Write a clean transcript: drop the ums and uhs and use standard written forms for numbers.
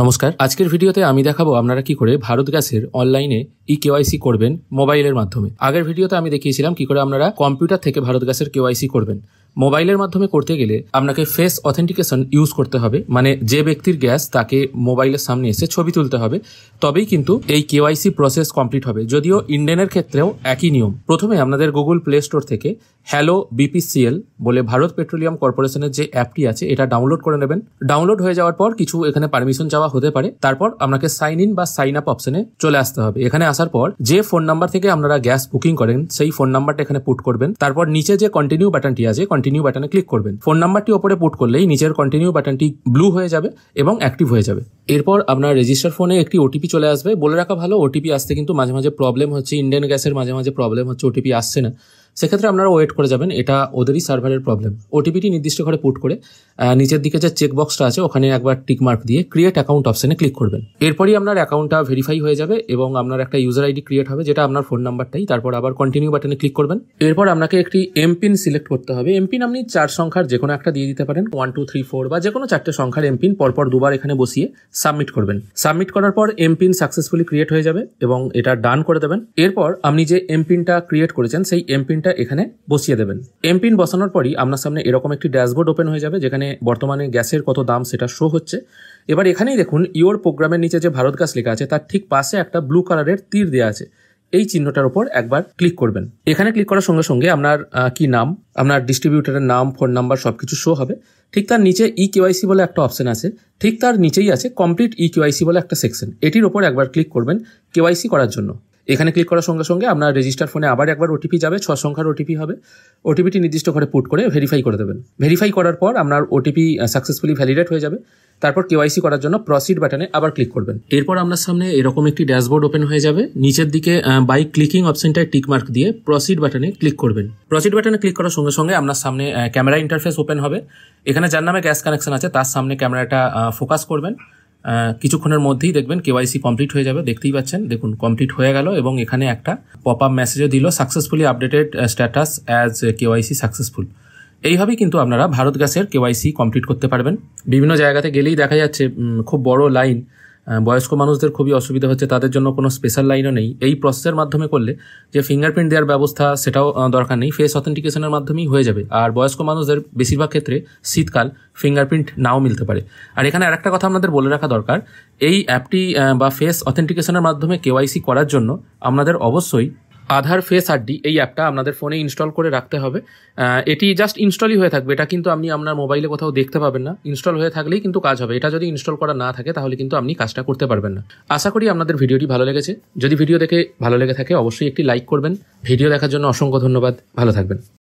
নমস্কার, আজকের ভিডিওতে আমি দেখাবো আপনারা কি করে ভারত গ্যাসের অনলাইনে কেওয়াইসি করবেন মোবাইলের মাধ্যমে। আগের ভিডিওতে আমি দেখিয়েছিলাম কি করে আপনারা কম্পিউটার থেকে ভারত গ্যাসের কেওয়াইসি করবেন। মোবাইলের মাধ্যমে করতে গেলে আপনাকে ফেস অথেন্টিকেশন ইউজ করতে হবে, মানে যে ব্যক্তির গ্যাস তাকে মোবাইলের সামনে এসে ছবি তুলতে হবে, তবেই কিন্তু এই কেওয়াইসি প্রসেস কমপ্লিট হবে। যদিও ইন্ডিয়ানের ক্ষেত্রেও একই নিয়ম। প্রথমে আপনাদের গুগল প্লে স্টোর থেকে হ্যালো বিপিসিএল বলে ভারত পেট্রোলিয়াম কর্পোরেশনের যে অ্যাপটি আছে এটা ডাউনলোড করে নেবেন। ডাউনলোড হয়ে যাওয়ার পর কিছু এখানে পারমিশন চাওয়া হতে পারে, তারপর আপনাকে সাইন ইন বা সাইন আপ অপশনে চলে আসতে হবে। এখানে আসার পর যে ফোন নাম্বার থেকে আপনারা গ্যাস বুকিং করেন সেই ফোন নাম্বারটা এখানে পুট করবেন। তারপর নিচে যে কন্টিনিউ বাটনটি আছে কন্টিনিউ বাটনে ক্লিক করবেন। ফোন নাম্বারটি ওপরে পুট করলেই নিচের কন্টিনিউ বাটনটি ব্লু হয়ে যাবে এবং অ্যাক্টিভ হয়ে যাবে। এরপর আপনার রেজিস্টার ফোনে একটি ওটিপি চলে আসবে। বলে রাখা ভালো, ওটিপি আসতে কিন্তু মাঝে মাঝে প্রবলেম হচ্ছে। ইন্ডিয়ান গ্যাসের মাঝে মাঝে প্রবলেম হচ্ছে, ওটিপি আসছে না। সেক্ষেত্রে আপনারা ওয়েট করে যাবেন, এটা ওদেরই সার্ভারের প্রবলেম। ওটিপিটি নির্দিষ্ট করে পুট করে নিচের দিকে যে চেকবক্সটা আছে ওখানে একবার টিক মার্ক দিয়ে ক্রিয়েট অ্যাকাউন্ট অপশনে ক্লিক করবেন। এরপরই আপনার অ্যাকাউন্টটা ভেরিফাই হয়ে যাবে এবং আপনার একটা ইউজার আইডি ক্রিয়েট হবে, যেটা আপনার ফোন নাম্বারটাই। তারপর আবার কন্টিনিউ বাটনে ক্লিক করবেন। এরপর আপনাকে একটি এমপিন সিলেক্ট করতে হবে। এমপিন আপনি 4 সংখ্যার যে কোনো একটা দিয়ে দিতে পারেন, 1 2 3 4 বা যে কোনো 4টে সংখ্যার এমপিন পরপর দুবার এখানে বসিয়ে সাবমিট করবেন। সাবমিট করার পর এমপিন সাকসেসফুলি ক্রিয়েট হয়ে যাবে এবং এটা ডান করে দেবেন। এরপর আপনি যে এমপিনটা ক্রিয়েট করেছেন সেই এমপিনটা এখানে বসিয়ে দেবেন। এমপিন বসানোর পরই আপনার সামনে এরকম একটি ড্যাশবোর্ড ওপেন হয়ে যাবে, যেখানে বর্তমানে গ্যাসের কত দাম সেটা শো হচ্ছে। এবার এখানেই দেখুন ইওর প্রোগ্রামের নিচে যে ভারত গ্যাস লেখা আছে তার ঠিক পাশে একটা ব্লু কালারের তীর দেওয়া আছে। এই চিহ্নটার উপর একবার ক্লিক করবেন। এখানে ক্লিক করার সঙ্গে সঙ্গে আপনার কি নাম, আপনার ডিস্ট্রিবিউটরের নাম, ফোন নাম্বার সবকিছু শো হবে। ঠিক তার নিচে কেওয়াইসি বলে একটা অপশন আছে, ঠিক তার নিচেই আছে কমপ্লিট কেওয়াইসি বলে একটা সেকশন। এটির উপর একবার ক্লিক করবেন কেওয়াইসি করার জন্য। এখানে ক্লিক করার সঙ্গে সঙ্গে আপনার রেজিস্টার ফোনে আবার একবার ওটিপি যাবে, 6 সংখ্যার ওটিপি হবে। ওটিপিটি নির্দিষ্ট করে পুট করে ভেরিফাই করে দেবেন। ভেরিফাই করার পর আপনার ওটিপি সাকসেসফুলি ভ্যালিডেট হয়ে যাবে। তারপর কেওয়াইসি করার জন্য প্রসিড বাটনে আবার ক্লিক করবেন। এরপর আপনার সামনে এরকম একটি ড্যাশবোর্ড ওপেন হয়ে যাবে। নিচের দিকে বাই ক্লিকিং অপশনটায় টিক মার্ক দিয়ে প্রসিড বাটনে ক্লিক করবেন। প্রসিড বাটনে ক্লিক করার সঙ্গে সঙ্গে আপনার সামনে ক্যামেরা ইন্টারফেস ওপেন হবে। এখানে যার নামে গ্যাস কানেকশন আছে তার সামনে ক্যামেরাটা ফোকাস করবেন। কিছুক্ষণের মধ্যেই দেখবেন কেওয়াইসি কমপ্লিট হয়ে যাবে। দেখতেই পাচ্ছেন, দেখুন কমপ্লিট হয়ে গেল এবং এখানে একটা পপ আপ মেসেজও দিল, successfully updated status as KYC successful. এইভাবেই কিন্তু আপনারা ভারত গ্যাসের কেওয়াইসি কমপ্লিট করতে পারবেন। বিভিন্ন জায়গাতে গেলেই দেখা যাচ্ছে খুব বড় লাইন, বয়স্ক মানুষদের খুবই অসুবিধা হচ্ছে, তাদের জন্য কোনো স্পেশাল লাইনও নেই। এই প্রসেসের মাধ্যমে করলে যে ফিঙ্গারপ্রিন্ট দেওয়ার ব্যবস্থা সেটাও দরকার নেই, ফেস অথেন্টিকেশনের মাধ্যমেই হয়ে যাবে। আর বয়স্ক মানুষদের বেশিরভাগ ক্ষেত্রে শীতকাল ফিঙ্গারপ্রিন্ট নাও মিলতে পারে। আর এখানে আরেকটা কথা আপনাদের বলে রাখা দরকার, এই অ্যাপটি বা ফেস অথেন্টিকেশনের মাধ্যমে কেওয়াইসি করার জন্য আপনাদের অবশ্যই আধার ফেস আইডি এই অ্যাপটা আপনাদের ফোনে ইনস্টল করে রাখতে হবে। এটি জাস্ট ইনস্টলই হয়ে থাকবে, এটা কিন্তু আপনি আপনার মোবাইলে কোথাও দেখতে পাবেন না। ইনস্টল হয়ে থাকলেই কিন্তু কাজ হবে। এটা যদি ইনস্টল করা না থাকে তাহলে কিন্তু আপনি কাজটা করতে পারবেন না। আশা করি আপনাদের ভিডিওটি ভালো লেগেছে। যদি ভিডিও দেখে ভালো লেগে থাকে অবশ্যই একটি লাইক করবেন। ভিডিও দেখার জন্য অসংখ্য ধন্যবাদ। ভালো থাকবেন।